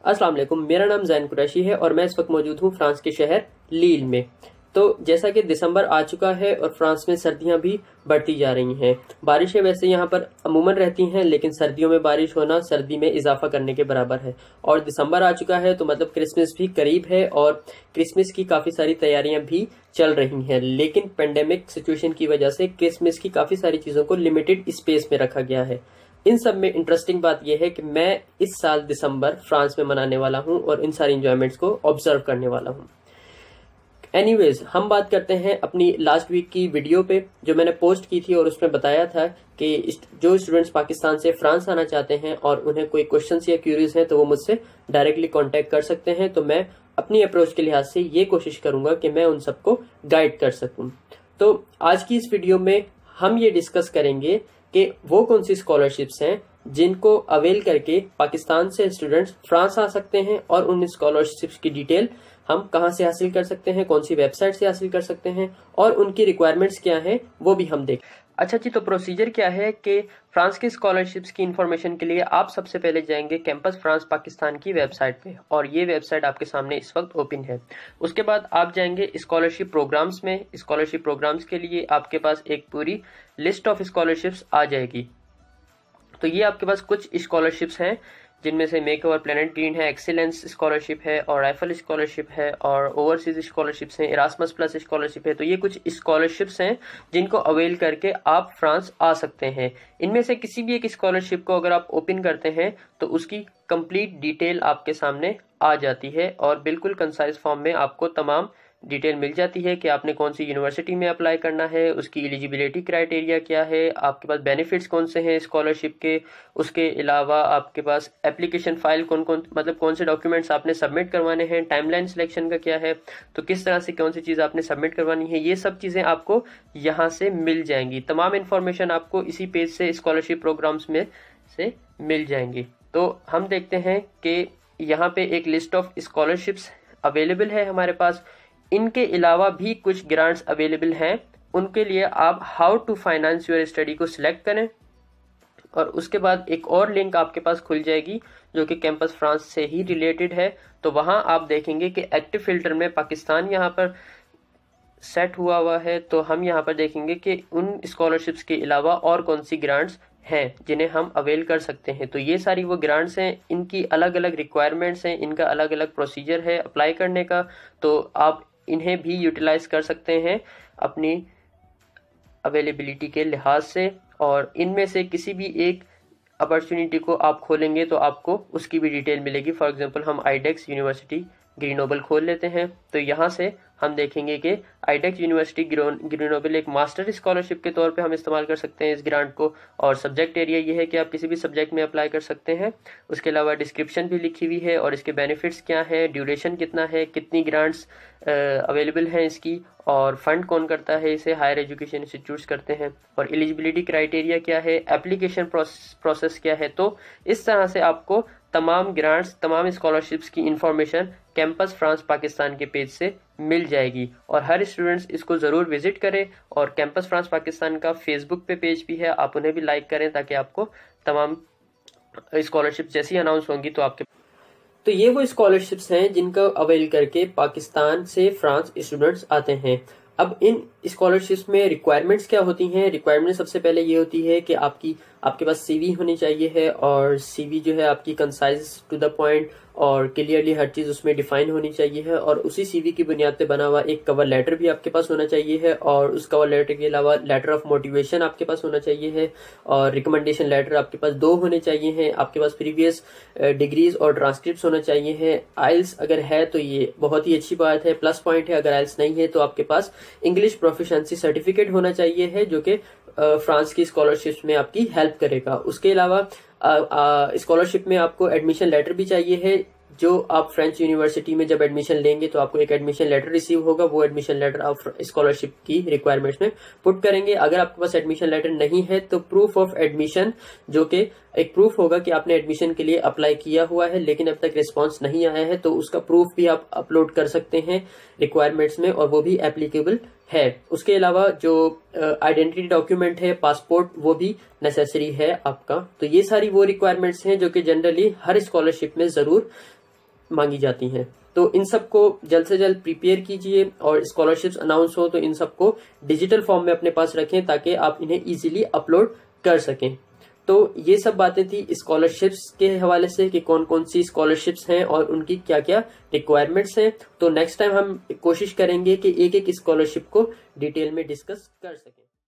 अस्सलाम वालेकुम, मेरा नाम जैन कुरैशी है और मैं इस वक्त मौजूद हूँ फ्रांस के शहर लील में। तो जैसा कि दिसंबर आ चुका है और फ्रांस में सर्दियां भी बढ़ती जा रही हैं। बारिशें वैसे यहाँ पर अमूमन रहती हैं, लेकिन सर्दियों में बारिश होना सर्दी में इजाफा करने के बराबर है। और दिसंबर आ चुका है तो मतलब क्रिसमस भी करीब है और क्रिसमस की काफी सारी तैयारियां भी चल रही हैं। लेकिन पेंडेमिक सिचुएशन की वजह से क्रिसमस की काफी सारी चीजों को लिमिटेड स्पेस में रखा गया है। इन सब में इंटरेस्टिंग बात यह है कि मैं इस साल दिसंबर फ्रांस में मनाने वाला हूं और इन सारी इंजॉयमेंट्स को ऑब्जर्व करने वाला हूं। एनीवेज, हम बात करते हैं अपनी लास्ट वीक की वीडियो पे जो मैंने पोस्ट की थी और उसमें बताया था कि जो स्टूडेंट्स पाकिस्तान से फ्रांस आना चाहते हैं और उन्हें कोई क्वेश्चंस या क्यूरीज हैं तो वो मुझसे डायरेक्टली कांटेक्ट कर सकते हैं। तो मैं अपनी अप्रोच के लिहाज से ये कोशिश करूंगा कि मैं उन सबको गाइड कर सकूं। तो आज की इस वीडियो में हम ये डिस्कस करेंगे कि वो कौन सी स्कॉलरशिप्स हैं जिनको अवेल करके पाकिस्तान से स्टूडेंट्स फ्रांस आ सकते हैं और उन स्कॉलरशिप्स की डिटेल हम कहां से हासिल कर सकते हैं, कौन सी वेबसाइट से हासिल कर सकते हैं और उनकी रिक्वायरमेंट्स क्या हैं वो भी हम देखें। अच्छा जी, तो प्रोसीजर क्या है कि फ्रांस की स्कॉलरशिप्स की इन्फॉर्मेशन के लिए आप सबसे पहले जाएंगे कैंपस फ्रांस पाकिस्तान की वेबसाइट पे और ये वेबसाइट आपके सामने इस वक्त ओपन है। उसके बाद आप जाएंगे स्कॉलरशिप प्रोग्राम्स में। स्कॉलरशिप प्रोग्राम्स के लिए आपके पास एक पूरी लिस्ट ऑफ स्कॉलरशिप्स आ जाएगी। तो ये आपके पास कुछ स्कॉलरशिप्स हैं जिनमें से मेक ओवर प्लेनेट ग्रीन है, एक्सीलेंस स्कॉलरशिप है और राइफल स्कॉलरशिप है और ओवरसीज स्कॉलरशिप्स हैं, इरास्मस प्लस स्कॉलरशिप है। तो ये कुछ स्कॉलरशिप्स हैं जिनको अवेल करके आप फ्रांस आ सकते हैं। इनमें से किसी भी एक स्कॉलरशिप को अगर आप ओपन करते हैं तो उसकी कंप्लीट डिटेल आपके सामने आ जाती है और बिल्कुल कंसाइज फॉर्म में आपको तमाम डिटेल मिल जाती है कि आपने कौन सी यूनिवर्सिटी में अप्लाई करना है, उसकी एलिजिबिलिटी क्राइटेरिया क्या है, आपके पास बेनिफिट्स कौन से हैं स्कॉलरशिप के। उसके अलावा आपके पास एप्लीकेशन फाइल कौन से डॉक्यूमेंट्स आपने सबमिट करवाने हैं, टाइमलाइन सिलेक्शन का क्या है, तो किस तरह से कौन सी चीज़ आपने सबमिट करवानी है, ये सब चीज़ें आपको यहाँ से मिल जाएंगी। तमाम इन्फॉर्मेशन आपको इसी पेज से स्कॉलरशिप प्रोग्राम्स में से मिल जाएंगी। तो हम देखते हैं कि यहाँ पे एक लिस्ट ऑफ स्कॉलरशिप्स अवेलेबल है हमारे पास। इनके अलावा भी कुछ ग्रांट्स अवेलेबल हैं। उनके लिए आप how to finance your study को सिलेक्ट करें और उसके बाद एक और लिंक आपके पास खुल जाएगी जो कि कैंपस फ्रांस से ही रिलेटेड है। तो वहां आप देखेंगे कि एक्टिव फिल्टर में पाकिस्तान यहाँ पर सेट हुआ है। तो हम यहाँ पर देखेंगे कि उन स्कॉलरशिप्स के अलावा और कौन सी ग्रांट्स हैं जिन्हें हम अवेल कर सकते हैं। तो ये सारी वो ग्रांट्स हैं, इनकी अलग अलग रिक्वायरमेंट्स हैं, इनका अलग अलग प्रोसीजर है अप्लाई करने का। तो आप इन्हें भी यूटिलाइज कर सकते हैं अपनी अवेलेबिलिटी के लिहाज से और इनमें से किसी भी एक अपॉर्चुनिटी को आप खोलेंगे तो आपको उसकी भी डिटेल मिलेगी। फॉर एग्जांपल हम आईडेक्स यूनिवर्सिटी ग्रीनोबल खोल लेते हैं तो यहाँ से हम देखेंगे कि आईडेक्स यूनिवर्सिटी ग्रीनोबल एक मास्टर स्कॉलरशिप के तौर पे हम इस्तेमाल कर सकते हैं इस ग्रांट को। और सब्जेक्ट एरिया ये है कि आप किसी भी सब्जेक्ट में अप्लाई कर सकते हैं। उसके अलावा डिस्क्रिप्शन भी लिखी हुई है और इसके बेनिफिट्स क्या है, ड्यूरेशन कितना है, कितनी ग्रांट्स अवेलेबल हैं इसकी और फंड कौन करता है इसे, हायर एजुकेशन इंस्टीट्यूट्स करते हैं और एलिजिबिलिटी क्राइटेरिया क्या है, एप्लीकेशन प्रोसेस क्या है। तो इस तरह से आपको तमाम ग्रांट्स, तमाम स्कॉलरशिप्स की इंफॉर्मेशन कैंपस फ्रांस पाकिस्तान के पेज से मिल जाएगी और हर स्टूडेंट्स इसको ज़रूर विजिट करें। और कैंपस फ्रांस पाकिस्तान का फेसबुक पे पेज भी है, आप उन्हें भी लाइक करें ताकि आपको तमाम स्कॉलरशिप जैसी अनाउंस होंगी तो ये वो स्कॉलरशिप्स हैं जिनका अवेल करके पाकिस्तान से फ्रांस स्टूडेंट्स आते हैं। अब इन स्कॉलरशिप्स में रिक्वायरमेंट्स क्या होती हैं? रिक्वायरमेंट सबसे पहले ये होती है कि आपके पास सीवी होनी चाहिए है और सीवी जो है आपकी कंसाइज टू द पॉइंट और क्लियरली हर चीज उसमें डिफाइन होनी चाहिए है और उसी सीवी की बुनियाद पे बना हुआ एक कवर लेटर भी आपके पास होना चाहिए है और उस कवर लेटर के अलावा लेटर ऑफ मोटिवेशन आपके पास होना चाहिए है और रिकमेंडेशन लेटर आपके पास 2 होने चाहिए हैं। आपके पास प्रीवियस डिग्रीज और ट्रांसक्रिप्ट होना चाहिए है। आइल्स अगर है तो ये बहुत ही अच्छी बात है, प्लस पॉइंट है। अगर आइल्स नहीं है तो आपके पास इंग्लिश प्रोफिशिएंसी सर्टिफिकेट होना चाहिए है जो कि फ्रांस की स्कॉलरशिप में आपकी हेल्प करेगा। उसके अलावा स्कॉलरशिप में आपको एडमिशन लेटर भी चाहिए है। जो आप फ्रेंच यूनिवर्सिटी में जब एडमिशन लेंगे तो आपको एक एडमिशन लेटर रिसीव होगा, वो एडमिशन लेटर आप स्कॉलरशिप की रिक्वायरमेंट्स में पुट करेंगे। अगर आपके पास एडमिशन लेटर नहीं है तो प्रूफ ऑफ एडमिशन, जो कि एक प्रूफ होगा कि आपने एडमिशन के लिए अप्लाई किया हुआ है लेकिन अब तक रिस्पांस नहीं आया है, तो उसका प्रूफ भी आप अपलोड कर सकते हैं रिक्वायरमेंट्स में और वो भी एप्लीकेबल है। उसके अलावा जो आइडेंटिटी डॉक्यूमेंट है, पासपोर्ट, वो भी नेसेसरी है आपका। तो ये सारी वो रिक्वायरमेंट्स हैं जो कि जनरली हर स्कॉलरशिप में जरूर मांगी जाती हैं। तो इन सब को जल्द से जल्द प्रिपेयर कीजिए और स्कॉलरशिप्स अनाउंस हो तो इन सबको डिजिटल फॉर्म में अपने पास रखें ताकि आप इन्हें इजीली अपलोड कर सकें। तो ये सब बातें थी स्कॉलरशिप्स के हवाले से कि कौन कौन सी स्कॉलरशिप्स हैं और उनकी क्या क्या रिक्वायरमेंट्स हैं। तो नेक्स्ट टाइम हम कोशिश करेंगे कि एक एक स्कॉलरशिप को डिटेल में डिस्कस कर सकें।